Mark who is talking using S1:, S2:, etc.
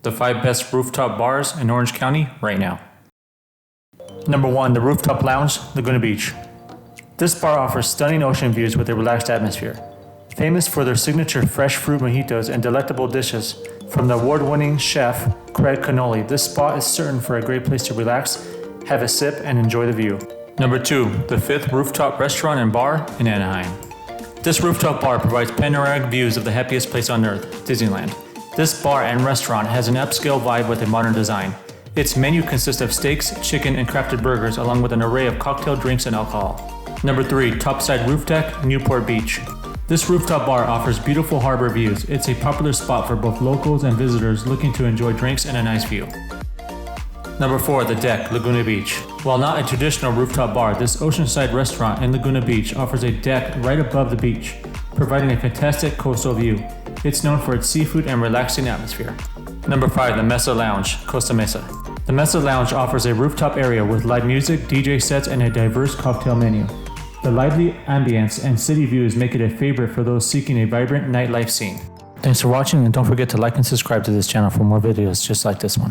S1: The 5 best rooftop bars in Orange County right now. Number 1, the Rooftop Lounge, Laguna Beach. This bar offers stunning ocean views with a relaxed atmosphere. Famous for their signature fresh fruit mojitos and delectable dishes from the award-winning chef Craig Cannoli, this spot is certain for a great place to relax, have a sip, and enjoy the view. Number 2, the 5th Rooftop Restaurant and Bar in Anaheim. This rooftop bar provides panoramic views of the happiest place on earth, Disneyland. This bar and restaurant has an upscale vibe with a modern design. Its menu consists of steaks, chicken, and crafted burgers, along with an array of cocktail drinks and alcohol. Number 3, Topside Roof Deck, Newport Beach. This rooftop bar offers beautiful harbor views. It's a popular spot for both locals and visitors looking to enjoy drinks and a nice view. Number 4, The Deck, Laguna Beach. While not a traditional rooftop bar, this oceanside restaurant in Laguna Beach offers a deck right above the beach, providing a fantastic coastal view. It's known for its seafood and relaxing atmosphere. Number 5, the Mesa Lounge, Costa Mesa. The Mesa Lounge offers a rooftop area with live music, DJ sets, and a diverse cocktail menu. The lively ambience and city views make it a favorite for those seeking a vibrant nightlife scene. Thanks for watching, and don't forget to like and subscribe to this channel for more videos just like this one.